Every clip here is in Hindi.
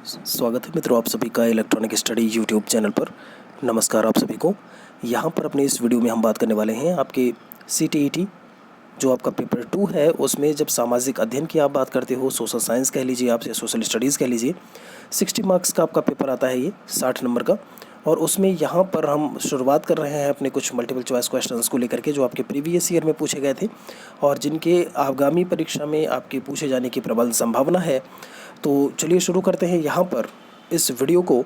स्वागत है मित्रों आप सभी का इलेक्ट्रॉनिक स्टडी यूट्यूब चैनल पर। नमस्कार आप सभी को। यहाँ पर अपने इस वीडियो में हम बात करने वाले हैं आपके CTET जो आपका पेपर 2 है, उसमें जब सामाजिक अध्ययन की आप बात करते हो, सोशल साइंस कह लीजिए आप या सोशल स्टडीज़ कह लीजिए, 60 मार्क्स का आपका पेपर आता है, ये 60 नंबर का। और उसमें यहाँ पर हम शुरुआत कर रहे हैं अपने कुछ मल्टीपल चॉइस क्वेश्चंस को लेकर के जो आपके प्रीवियस ईयर में पूछे गए थे और जिनके आगामी परीक्षा में आपके पूछे जाने की प्रबल संभावना है। तो चलिए शुरू करते हैं। यहाँ पर इस वीडियो को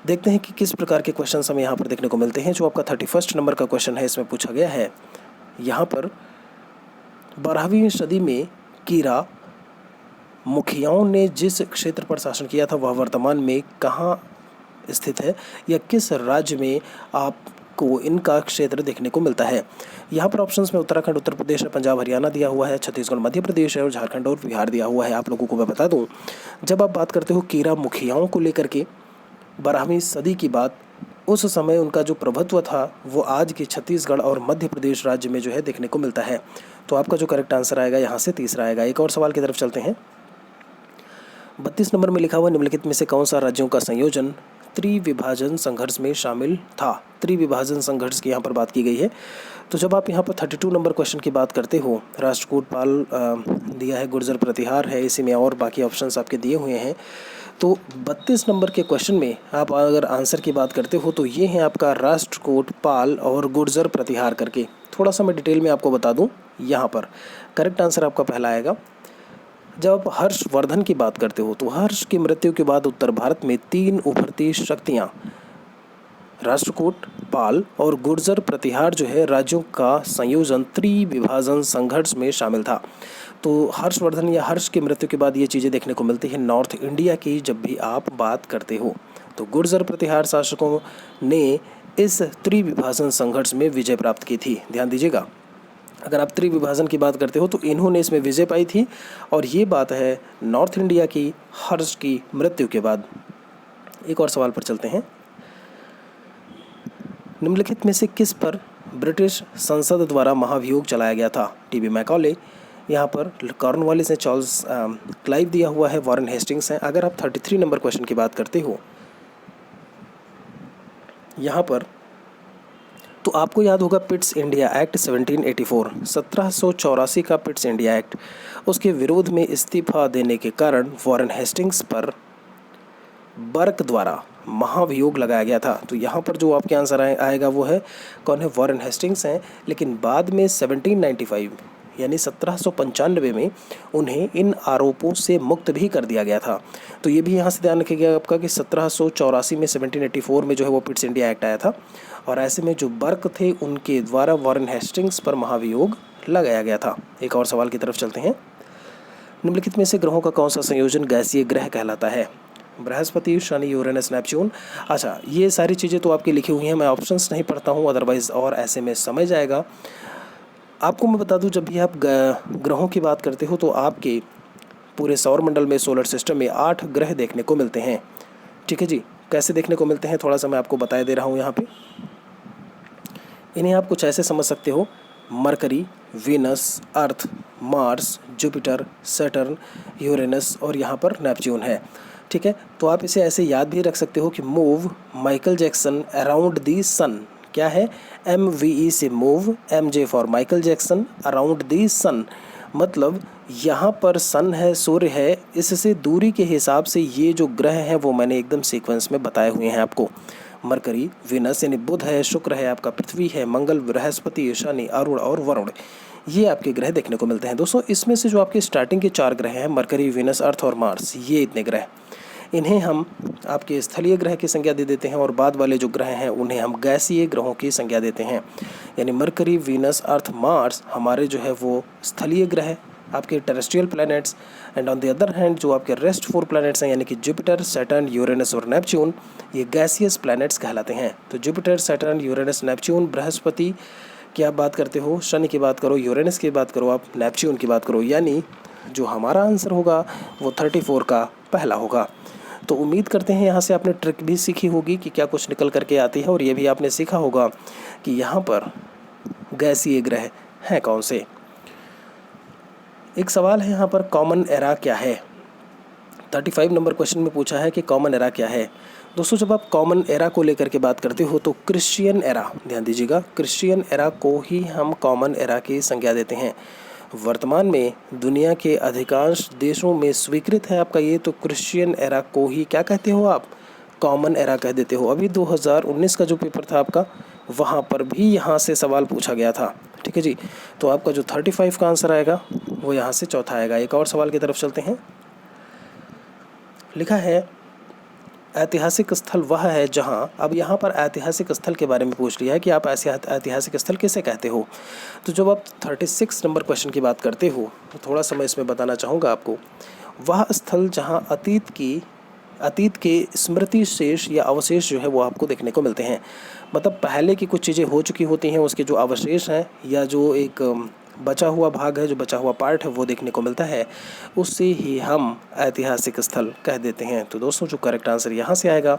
देखते हैं कि किस प्रकार के क्वेश्चंस हमें यहाँ पर देखने को मिलते हैं। जो आपका 31 नंबर का क्वेश्चन है, इसमें पूछा गया है यहाँ पर 12वीं सदी में कीरा मुखियाओं ने जिस क्षेत्र पर शासन किया था वह वर्तमान में कहाँ स्थित है या किस राज्य में आपको इनका क्षेत्र देखने को मिलता है। यहाँ पर ऑप्शंस में उत्तराखंड, उत्तर प्रदेश, पंजाब, हरियाणा दिया हुआ है, छत्तीसगढ़, मध्य प्रदेश है और झारखंड और बिहार दिया हुआ है। आप लोगों को मैं बता दूँ, जब आप बात करते हो कीरा मुखियाओं को लेकर के 12वीं सदी की बात, उस समय उनका जो प्रभुत्व था वो आज के छत्तीसगढ़ और मध्य प्रदेश राज्य में जो है देखने को मिलता है। तो आपका जो करेक्ट आंसर आएगा यहाँ से तीसरा आएगा। एक और सवाल की तरफ चलते हैं। 32 नंबर में लिखा हुआ निम्नलिखित में से कौन सा राज्यों का संयोजन त्रिविभाजन संघर्ष में शामिल था। त्रिविभाजन संघर्ष की यहाँ पर बात की गई है। तो जब आप यहाँ पर 32 नंबर क्वेश्चन की बात करते हो, राष्ट्रकूट पाल दिया है, गुर्जर प्रतिहार है, इसी में और बाकी ऑप्शंस आपके दिए हुए हैं। तो 32 नंबर के क्वेश्चन में आप अगर आंसर की बात करते हो तो ये है आपका राष्ट्रकूट, पाल और गुर्जर प्रतिहार करके। थोड़ा सा मैं डिटेल में आपको बता दूँ। यहाँ पर करेक्ट आंसर आपका पहला आएगा। जब आप हर्षवर्धन की बात करते हो तो हर्ष की मृत्यु के बाद उत्तर भारत में 3 उभरती शक्तियाँ राष्ट्रकूट, पाल और गुर्जर प्रतिहार जो है राज्यों का संयोजन त्रिविभाजन संघर्ष में शामिल था। तो हर्षवर्धन या हर्ष की मृत्यु के बाद ये चीज़ें देखने को मिलती है नॉर्थ इंडिया की जब भी आप बात करते हो। तो गुर्जर प्रतिहार शासकों ने इस त्रिविभाजन संघर्ष में विजय प्राप्त की थी। ध्यान दीजिएगा, अगर आप त्रिविभाजन की बात करते हो तो इन्होंने इसमें विजय पाई थी और ये बात है नॉर्थ इंडिया की हर्ष की मृत्यु के बाद। एक और सवाल पर चलते हैं। निम्नलिखित में से किस पर ब्रिटिश संसद द्वारा महाभियोग चलाया गया था। टीबी मैकॉले, यहाँ पर कॉर्नवालिस है, चार्ल्स क्लाइव दिया हुआ है, वॉरेन हेस्टिंग्स हैं। अगर आप 33 नंबर क्वेश्चन की बात करते हो यहाँ पर, तो आपको याद होगा पिट्स इंडिया एक्ट 1784, 1784 का पिट्स इंडिया एक्ट, उसके विरोध में इस्तीफा देने के कारण वॉरेन हेस्टिंग्स पर बर्क द्वारा महाभियोग लगाया गया था। तो यहाँ पर जो आपके आंसर आएगा वो है कौन है, वॉरेन हेस्टिंग्स हैं। लेकिन बाद में 1795 यानी 1795 में उन्हें इन आरोपों से मुक्त भी कर दिया गया था। तो ये भी यहाँ से ध्यान रखिएगा आपका कि 1784 में 1784 में जो है वो पिट्स इंडिया एक्ट आया था और ऐसे में जो बर्क थे उनके द्वारा वॉरेन हेस्टिंग्स पर महाभियोग लगाया गया था। एक और सवाल की तरफ चलते हैं। निम्नलिखित में से ग्रहों का कौन सा संयोजन गैसीय ग्रह कहलाता है। Brihaspati, Shani, Uranus, Neptune. अच्छा, ये सारी चीज़ें तो आपकी लिखी हुई हैं, मैं ऑप्शंस नहीं पढ़ता हूँ अदरवाइज़ और ऐसे में समझ जाएगा। आपको मैं बता दूं, जब भी आप ग्रहों की बात करते हो तो आपके पूरे सौर मंडल में, सोलर सिस्टम में 8 ग्रह देखने को मिलते हैं। ठीक है जी, कैसे देखने को मिलते हैं थोड़ा सा मैं आपको बता दे रहा हूँ यहाँ पे। इन्हें आप कुछ ऐसे समझ सकते हो, मरकरी, वीनस, अर्थ, मार्स, जुपिटर, सैटर्न, यूरेनस और यहाँ पर नेपच्यून है। ठीक है, तो आप इसे ऐसे याद भी रख सकते हो कि move Michael Jackson around the sun. क्या है, MVE से move, MJ for Michael Jackson, around the sun, मतलब यहाँ पर सन है, सूर्य है, इससे दूरी के हिसाब से ये जो ग्रह हैं वो मैंने एकदम सीक्वेंस में बताए हुए हैं आपको। मरकरी, वीनस यानी बुध है, शुक्र है, आपका पृथ्वी है, मंगल, बृहस्पति, शनि, अरुण और वरुण, ये आपके ग्रह देखने को मिलते हैं। दोस्तों इसमें से जो आपके स्टार्टिंग के 4 ग्रह हैं, मरकरी, वीनस, अर्थ और मार्स, ये इतने ग्रह, इन्हें हम आपके स्थलीय ग्रह की संज्ञा दे देते हैं और बाद वाले जो ग्रह हैं उन्हें हम गैसीय ग्रहों की संज्ञा देते हैं। यानी मरकरी, वीनस, अर्थ, मार्स हमारे जो है वो स्थलीय ग्रह, आपके terrestrial planets, and on the other hand जो आपके रेस्ट 4 प्लैनेट्स हैं यानी कि जुपिटर, सैटर्न, यूरेनस और नेपच्यून, ये गैसियस प्लैनेट्स कहलाते हैं। तो Jupiter, Saturn, Uranus, Neptune, Brihaspati की आप बात करते हो, शनि की बात करो, यूरेनस की बात करो, आप नेपच्यून की बात करो, यानी जो हमारा आंसर होगा वो 34 का पहला होगा। तो उम्मीद करते हैं यहाँ से आपने ट्रिक भी सीखी होगी कि क्या कुछ निकल करके आती है और ये भी आपने सीखा होगा कि यहाँ पर गैसीय ग्रह हैं कौन से। एक सवाल है यहाँ पर, कॉमन एरा क्या है। 35 नंबर क्वेश्चन में पूछा है कि कॉमन एरा क्या है। दोस्तों जब आप कॉमन एरा को लेकर के बात करते हो तो क्रिश्चियन एरा, ध्यान दीजिएगा, क्रिश्चियन एरा को ही हम कॉमन एरा की संज्ञा देते हैं। वर्तमान में दुनिया के अधिकांश देशों में स्वीकृत है आपका ये, तो क्रिश्चियन एरा को ही क्या कहते हो आप, कॉमन एरा कह देते हो। अभी 2019 का जो पेपर था आपका, वहाँ पर भी यहाँ से सवाल पूछा गया था, ठीक है जी। तो आपका जो 35 का आंसर आएगा वो यहाँ से चौथा आएगा। एक और सवाल की तरफ चलते हैं। लिखा है ऐतिहासिक स्थल वह है जहाँ, अब यहाँ पर ऐतिहासिक स्थल के बारे में पूछ लिया है कि आप ऐसे ऐतिहासिक स्थल किसे कहते हो। तो जब आप 36 नंबर क्वेश्चन की बात करते हो तो थोड़ा सा मैं इसमें बताना चाहूँगा आपको। वह स्थल जहाँ अतीत के स्मृति शेष या अवशेष जो है वो आपको देखने को मिलते हैं। मतलब पहले की कुछ चीज़ें हो चुकी होती हैं, उसके जो अवशेष हैं या जो एक बचा हुआ भाग है, जो बचा हुआ पार्ट है वो देखने को मिलता है, उससे ही हम ऐतिहासिक स्थल कह देते हैं। तो दोस्तों जो करेक्ट आंसर यहाँ से आएगा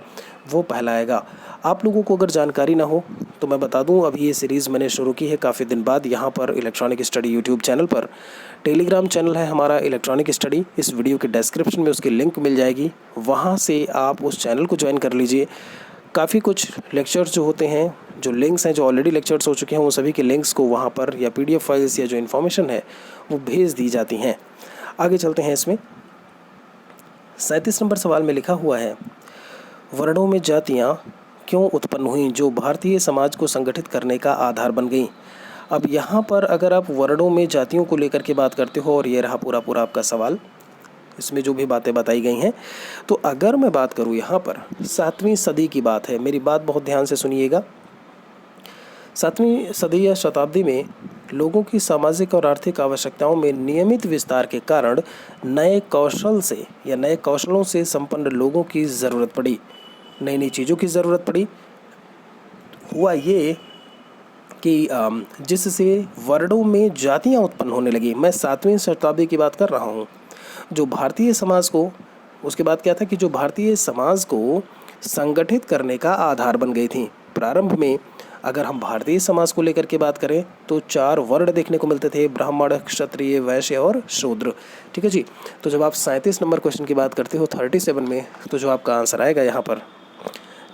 वो पहला आएगा। आप लोगों को अगर जानकारी ना हो तो मैं बता दूं, अभी ये सीरीज़ मैंने शुरू की है काफ़ी दिन बाद यहाँ पर इलेक्ट्रॉनिक स्टडी यूट्यूब चैनल पर। टेलीग्राम चैनल है हमारा इलेक्ट्रॉनिक स्टडी, इस वीडियो के डिस्क्रिप्शन में उसकी लिंक मिल जाएगी, वहाँ से आप उस चैनल को ज्वाइन कर लीजिए। काफ़ी कुछ लेक्चर्स जो होते हैं, जो लिंक्स हैं, जो ऑलरेडी लेक्चर्स हो चुके हैं, वो सभी के लिंक्स को वहाँ पर या PDF फाइल्स या जो इन्फॉर्मेशन है वो भेज दी जाती हैं। आगे चलते हैं। इसमें 37 नंबर सवाल में लिखा हुआ है, वर्णों में जातियाँ क्यों उत्पन्न हुई जो भारतीय समाज को संगठित करने का आधार बन गई। अब यहाँ पर अगर आप वर्णों में जातियों को लेकर के बात करते हो, और ये रहा पूरा आपका सवाल, इसमें जो भी बातें बताई गई हैं, तो अगर मैं बात करूं यहाँ पर 7वीं सदी की बात है, मेरी बात बहुत ध्यान से सुनिएगा। 7वीं सदी या शताब्दी में लोगों की सामाजिक और आर्थिक आवश्यकताओं में नियमित विस्तार के कारण नए कौशल से या नए कौशलों से संपन्न लोगों की ज़रूरत पड़ी, नई नई चीज़ों की ज़रूरत पड़ी। हुआ ये कि जिससे वर्णों में जातियाँ उत्पन्न होने लगी। मैं 7वीं शताब्दी की बात कर रहा हूँ। जो भारतीय समाज को, उसके बाद क्या था कि जो भारतीय समाज को संगठित करने का आधार बन गई थी। प्रारंभ में अगर हम भारतीय समाज को लेकर के बात करें तो 4 वर्ण देखने को मिलते थे, ब्राह्मण, क्षत्रिय, वैश्य और शूद्र, ठीक है जी। तो जब आप 37 नंबर क्वेश्चन की बात करते हो 37 में, तो जो आपका आंसर आएगा यहाँ पर,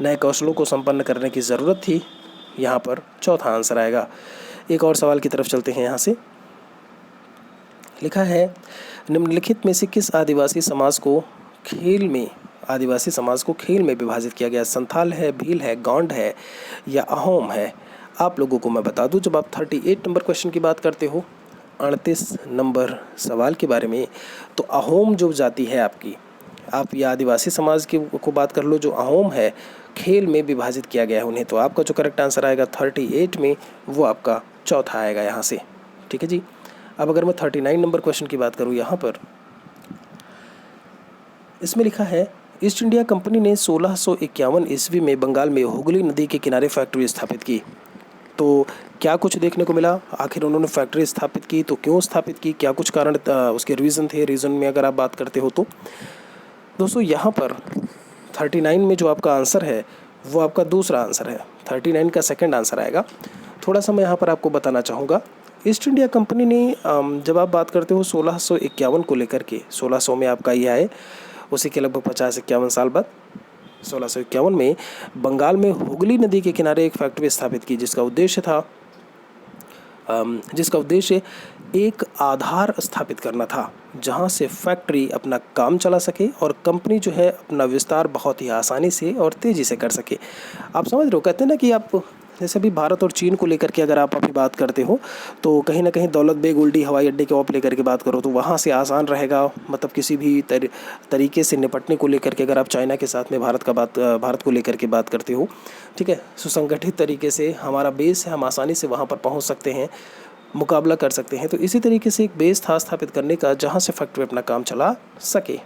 नए कौशलों को संपन्न करने की ज़रूरत थी, यहाँ पर चौथा आंसर आएगा। एक और सवाल की तरफ चलते हैं। यहाँ से लिखा है, निम्नलिखित में से किस आदिवासी समाज को खेल में विभाजित किया गया। संथाल है, भील है, गौंड है या अहोम है। आप लोगों को मैं बता दूं, जब आप 38 नंबर क्वेश्चन की बात करते हो 38 नंबर सवाल के बारे में, तो अहोम जो जाति है आपकी, आप ये आदिवासी समाज की को बात कर लो, जो अहोम है, खेल में विभाजित किया गया है उन्हें। तो आपका जो करेक्ट आंसर आएगा 38 में, वो आपका चौथा आएगा यहाँ से, ठीक है जी। अब अगर मैं 39 नंबर क्वेश्चन की बात करूँ, यहाँ पर इसमें लिखा है, ईस्ट इंडिया कंपनी ने 1651 ईस्वी में बंगाल में हुगली नदी के किनारे फैक्ट्री स्थापित की। तो क्या कुछ देखने को मिला, आखिर उन्होंने फैक्ट्री स्थापित की तो क्यों स्थापित की, क्या कुछ कारण उसके रीज़न थे। रीज़न में अगर आप बात करते हो तो दोस्तों यहाँ पर 39 में जो आपका आंसर है वो आपका दूसरा आंसर है, 39 का सेकंड आंसर आएगा। थोड़ा सा मैं यहाँ पर आपको बताना चाहूँगा। ईस्ट इंडिया कंपनी ने जब आप बात करते हो 1651 को लेकर के, 1600 में आपका ये आए, उसी के लगभग 50-51 साल बाद 1651 में बंगाल में हुगली नदी के किनारे एक फैक्ट्री स्थापित की, जिसका उद्देश्य एक आधार स्थापित करना था जहां से फैक्ट्री अपना काम चला सके और कंपनी जो है अपना विस्तार बहुत ही आसानी से और तेज़ी से कर सके। आप समझ रहे हो, कहते हैं ना कि आप जैसे अभी भारत और चीन को लेकर के अगर आप अभी बात करते हो तो कहीं ना कहीं दौलत बेग ओल्डी हवाई अड्डे के ऑप लेकर के बात करो तो वहाँ से आसान रहेगा, मतलब किसी भी तरीके से निपटने को लेकर के। अगर आप चाइना के साथ में भारत को लेकर के बात करते हो, ठीक है, सुसंगठित तरीके से हमारा बेस है, हम आसानी से वहाँ पर पहुँच सकते हैं, मुकाबला कर सकते हैं। तो इसी तरीके से एक बेस था स्थापित करने का जहाँ से फैक्ट्री अपना काम चला सके।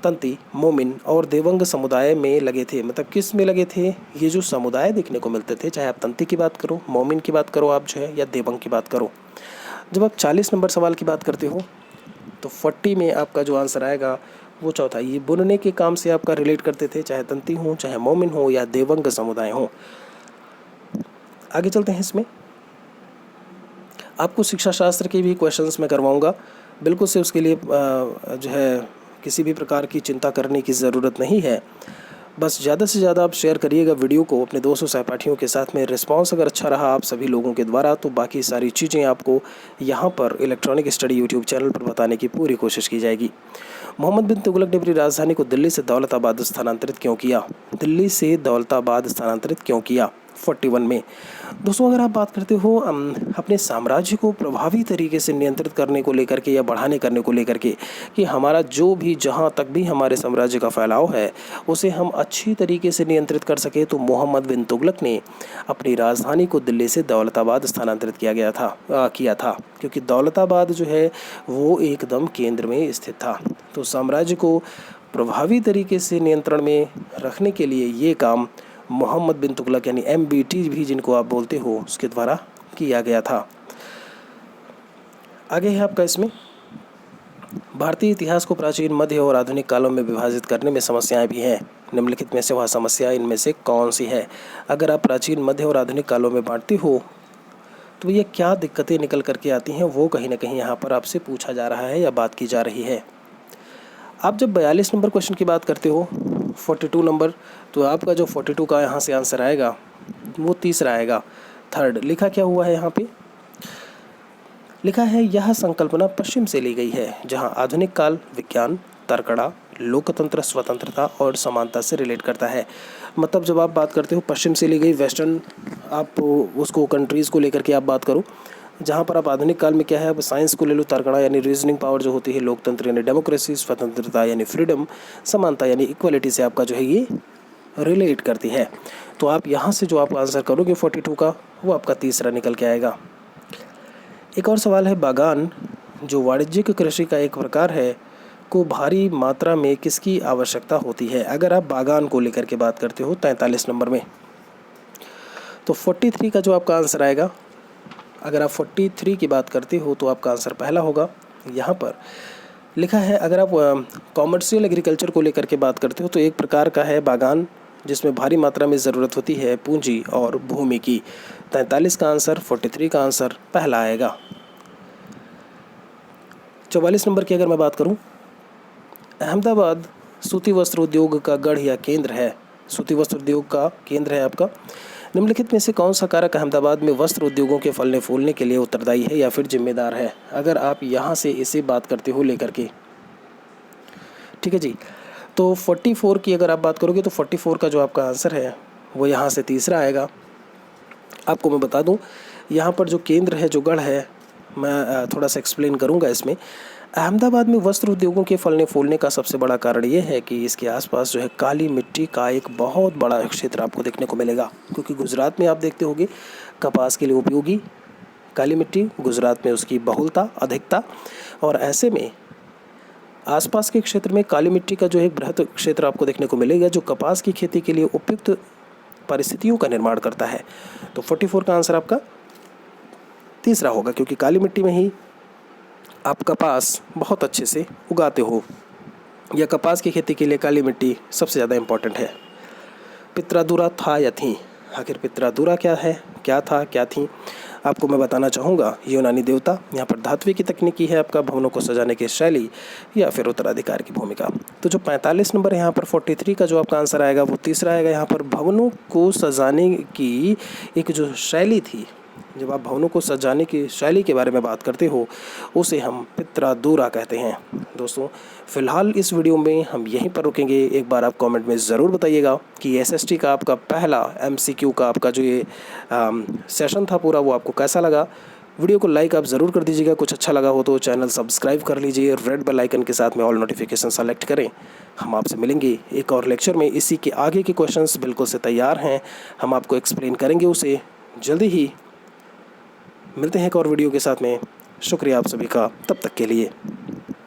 तंती, मोमिन और देवंग समुदाय में लगे थे। मतलब किस में लगे थे, ये जो समुदाय देखने को मिलते थे, चाहे आप तंती की बात करो, मोमिन की बात करो आप जो है, या देवंग की बात करो। जब आप 40 नंबर सवाल की बात करते हो तो 40 में आपका जो आंसर आएगा वो चौथा। ये बुनने के काम से आपका रिलेट करते थे, चाहे तंती हो, चाहे मोमिन हो या देवंग समुदाय हो। आगे चलते हैं। इसमें आपको शिक्षा शास्त्र के भी क्वेश्चंस मैं करवाऊँगा, बिल्कुल से उसके लिए जो है किसी भी प्रकार की चिंता करने की ज़रूरत नहीं है। बस ज़्यादा से ज़्यादा आप शेयर करिएगा वीडियो को अपने दोस्तों सहपाठियों के साथ में। रिस्पांस अगर अच्छा रहा आप सभी लोगों के द्वारा तो बाकी सारी चीज़ें आपको यहाँ पर इलेक्ट्रॉनिक स्टडी यूट्यूब चैनल पर बताने की पूरी कोशिश की जाएगी। मोहम्मद बिन तुगलक ने अपनी राजधानी को दिल्ली से दौलताबाद स्थानांतरित क्यों किया? दिल्ली से दौलताबाद स्थानांतरित क्यों किया? 41 में। दोस्तों अगर आप बात करते हो अपने साम्राज्य को प्रभावी तरीके से नियंत्रित करने को लेकर के या बढ़ाने करने को लेकर के कि हमारा जो भी जहाँ तक भी हमारे साम्राज्य का फैलाव है उसे हम अच्छी तरीके से नियंत्रित कर सके, तो मोहम्मद बिन तुगलक ने अपनी राजधानी को दिल्ली से दौलताबाद स्थानांतरित किया था क्योंकि दौलताबाद जो है वो एकदम केंद्र में स्थित था। तो साम्राज्य को प्रभावी तरीके से नियंत्रण में रखने के लिए ये काम मोहम्मद बिन तुगलक यानी MBT भी जिनको आप बोलते हो उसके द्वारा किया गया था। आगे है आपका इसमें भारतीय इतिहास को प्राचीन, मध्य और आधुनिक कालों में विभाजित करने में समस्याएं भी हैं। निम्नलिखित में से वह समस्या इनमें से कौन सी है? अगर आप प्राचीन, मध्य और आधुनिक कालों में बांटते हो तो ये क्या दिक्कतें निकल करके आती हैं, वो कहीं ना कहीं यहाँ पर आपसे पूछा जा रहा है या बात की जा रही है। आप जब 42 नंबर क्वेश्चन की बात करते हो 42 नंबर, तो आपका जो 42 का यहाँ से आंसर आएगा वो तीसरा आएगा, थर्ड। लिखा क्या हुआ है यहाँ पे? लिखा है यह संकल्पना पश्चिम से ली गई है, जहाँ आधुनिक काल विज्ञान, तर्कड़ा, लोकतंत्र, स्वतंत्रता और समानता से रिलेट करता है। मतलब जब आप बात करते हो पश्चिम से ली गई, वेस्टर्न आप उसको कंट्रीज़ को लेकर के आप बात करो, जहाँ पर आप आधुनिक काल में क्या है, अब साइंस को ले लो, तर्कड़ा यानी रीजनिंग पावर जो होती है, लोकतंत्र यानी डेमोक्रेसी, स्वतंत्रता यानी फ्रीडम, समानता यानी इक्वलिटी से आपका जो है ये रिलेट करती है। तो आप यहाँ से जो आप आंसर करोगे 42 का वो आपका तीसरा निकल के आएगा। एक और सवाल है, बागान जो वाणिज्यिक कृषि का एक प्रकार है को भारी मात्रा में किसकी आवश्यकता होती है? अगर आप बागान को लेकर के बात करते हो 43 नंबर में, तो 43 का जो आपका आंसर आएगा, अगर आप 43 की बात करते हो तो आपका आंसर पहला होगा। यहाँ पर लिखा है अगर आप कॉमर्शियल एग्रीकल्चर को लेकर के बात करते हो तो एक प्रकार का है बागान जिसमें भारी मात्रा में ज़रूरत होती है पूंजी और भूमि की। 43 का आंसर, 43 का आंसर पहला आएगा। 44 नंबर की अगर मैं बात करूं, अहमदाबाद सूती वस्त्र उद्योग का गढ़ या केंद्र है। सूती वस्त्र उद्योग का केंद्र है आपका। निम्नलिखित में से कौन सा कारक अहमदाबाद में वस्त्र उद्योगों के फलने फूलने के लिए उत्तरदायी है या फिर जिम्मेदार है? अगर आप यहाँ से इसे बात करते हो लेकर के, ठीक है जी। तो 44 की अगर आप बात करोगे तो 44 का जो आपका आंसर है वो यहाँ से तीसरा आएगा। आपको मैं बता दूँ यहाँ पर जो केंद्र है, जो गढ़ है, मैं थोड़ा सा एक्सप्लेन करूँगा इसमें। अहमदाबाद में वस्त्र उद्योगों के फलने फूलने का सबसे बड़ा कारण ये है कि इसके आसपास जो है काली मिट्टी का एक बहुत बड़ा क्षेत्र आपको देखने को मिलेगा, क्योंकि गुजरात में आप देखते होंगे कपास के लिए उपयोगी काली मिट्टी, गुजरात में उसकी बहुलता, अधिकता, और ऐसे में आसपास के क्षेत्र में काली मिट्टी का जो एक बृहद क्षेत्र आपको देखने को मिलेगा जो कपास की खेती के लिए उपयुक्त परिस्थितियों का निर्माण करता है। तो 44 का आंसर आपका तीसरा होगा, क्योंकि काली मिट्टी में ही आप कपास बहुत अच्छे से उगाते हो, या कपास की खेती के लिए काली मिट्टी सबसे ज़्यादा इम्पोर्टेंट है। पित्रादुरा था या थी? आखिर पित्रादुरा क्या है, क्या था, क्या थी? आपको मैं बताना चाहूँगा यूनानी देवता। यहाँ पर धात्विक की तकनीकी है आपका, भवनों को सजाने की शैली या फिर उत्तराधिकार की भूमिका। तो जो 45 नंबर यहाँ पर 43 का जो आपका आंसर आएगा वो तीसरा आएगा। यहाँ पर भवनों को सजाने की एक जो शैली थी, जब आप भवनों को सजाने की शैली के बारे में बात करते हो उसे हम पित्रादुरा कहते हैं। दोस्तों फ़िलहाल इस वीडियो में हम यहीं पर रुकेंगे। एक बार आप कमेंट में ज़रूर बताइएगा कि SST का आपका पहला MCQ का आपका जो ये सेशन था पूरा, वो आपको कैसा लगा। वीडियो को लाइक आप ज़रूर कर दीजिएगा, कुछ अच्छा लगा हो तो चैनल सब्सक्राइब कर लीजिए, रेड बेल आइकन के साथ में ऑल नोटिफिकेशन सेलेक्ट करें। हम आपसे मिलेंगे एक और लेक्चर में। इसी के आगे के क्वेश्चंस बिल्कुल से तैयार हैं, हम आपको एक्सप्लेन करेंगे उसे जल्दी ही। मिलते हैं एक और वीडियो के साथ में। शुक्रिया आप सभी का, तब तक के लिए।